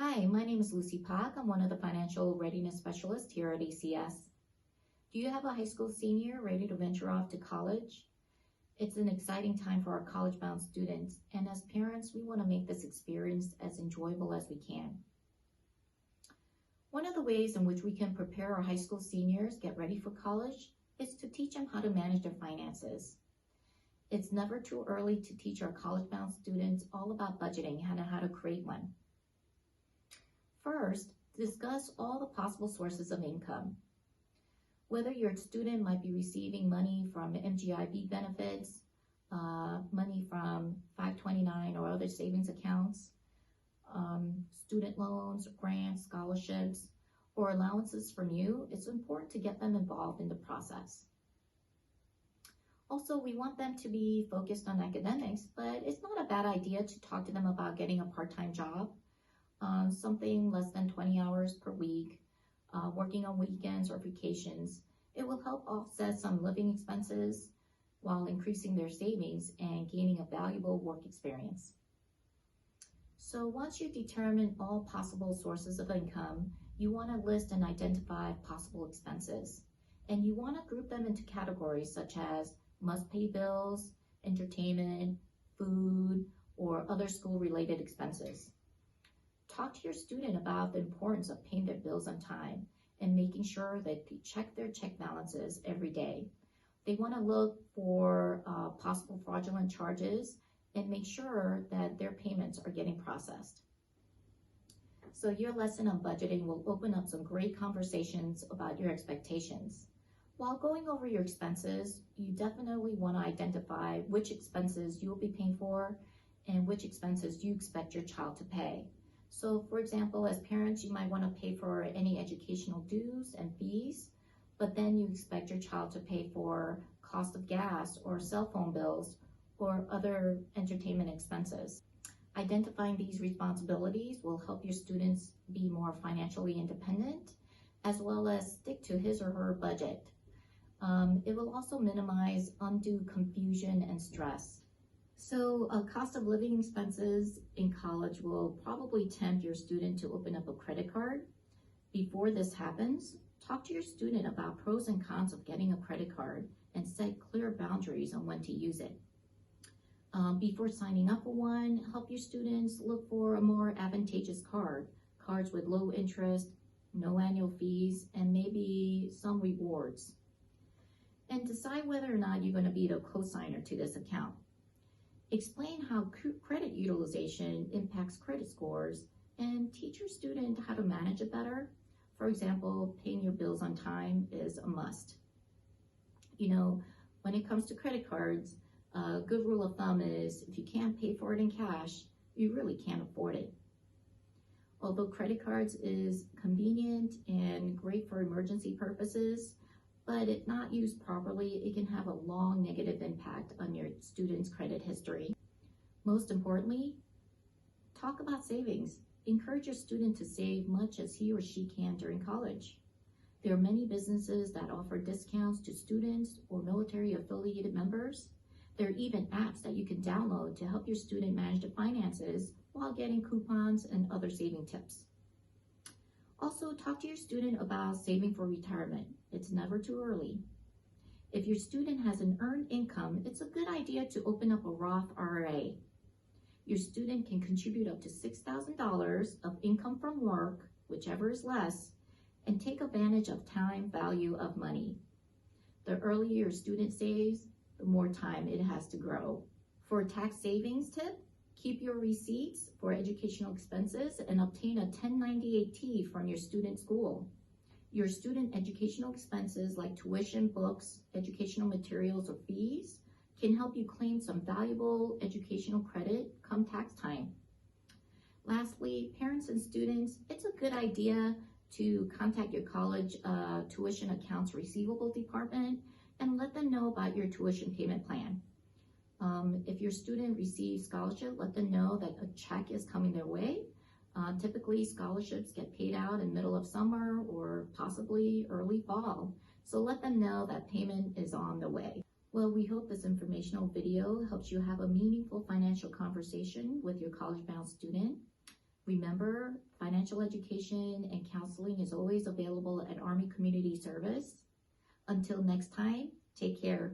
Hi, my name is Lucy Pak. I'm one of the financial readiness specialists here at ACS. Do you have a high school senior ready to venture off to college? It's an exciting time for our college-bound students, and as parents, we want to make this experience as enjoyable as we can. One of the ways in which we can prepare our high school seniors get ready for college is to teach them how to manage their finances. It's never too early to teach our college-bound students all about budgeting and how to create one. First, discuss all the possible sources of income. Whether your student might be receiving money from MGIB benefits, money from 529 or other savings accounts, student loans, grants, scholarships, or allowances from you, it's important to get them involved in the process. Also, we want them to be focused on academics, but it's not a bad idea to talk to them about getting a part-time job, something less than 20 hours per week, working on weekends or vacations. It will help offset some living expenses while increasing their savings and gaining a valuable work experience. So once you determine all possible sources of income, you want to list and identify possible expenses. And you want to group them into categories such as must-pay bills, entertainment, food, or other school-related expenses. Talk to your student about the importance of paying their bills on time and making sure that they check their check balances every day. They want to look for possible fraudulent charges and make sure that their payments are getting processed. So your lesson on budgeting will open up some great conversations about your expectations. While going over your expenses, you definitely want to identify which expenses you will be paying for and which expenses you expect your child to pay. So for example, as parents, you might want to pay for any educational dues and fees, but then you expect your child to pay for cost of gas or cell phone bills or other entertainment expenses. Identifying these responsibilities will help your students be more financially independent, as well as stick to his or her budget. It will also minimize undue confusion and stress. So cost of living expenses in college will probably tempt your student to open up a credit card. Before this happens, talk to your student about pros and cons of getting a credit card and set clear boundaries on when to use it. Before signing up for one, help your students look for a more advantageous cards with low interest, no annual fees, and maybe some rewards. And decide whether or not you're going to be the co-signer to this account. Explain how credit utilization impacts credit scores and teach your student how to manage it better. For example, paying your bills on time is a must. You know, when it comes to credit cards, a good rule of thumb is if you can't pay for it in cash, you really can't afford it. Although credit cards is convenient and great for emergency purposes, but if not used properly, it can have a long negative impact on your student's credit history. Most importantly, talk about savings. Encourage your student to save much as he or she can during college. There are many businesses that offer discounts to students or military affiliated members. There are even apps that you can download to help your student manage their finances while getting coupons and other saving tips. Also, talk to your student about saving for retirement. It's never too early. If your student has an earned income, it's a good idea to open up a Roth IRA. Your student can contribute up to $6,000 of income from work, whichever is less, and take advantage of time value of money. The earlier your student saves, the more time it has to grow. For a tax savings tip, keep your receipts for educational expenses and obtain a 1098-T from your student school. Your student educational expenses like tuition, books, educational materials, or fees can help you claim some valuable educational credit come tax time. Lastly, parents and students, it's a good idea to contact your college tuition accounts receivable department and let them know about your tuition payment plan. If your student receives scholarship, let them know that a check is coming their way. Typically, scholarships get paid out in middle of summer or possibly early fall. So let them know that payment is on the way. Well, we hope this informational video helps you have a meaningful financial conversation with your college-bound student. Remember, financial education and counseling is always available at Army Community Service. Until next time, take care.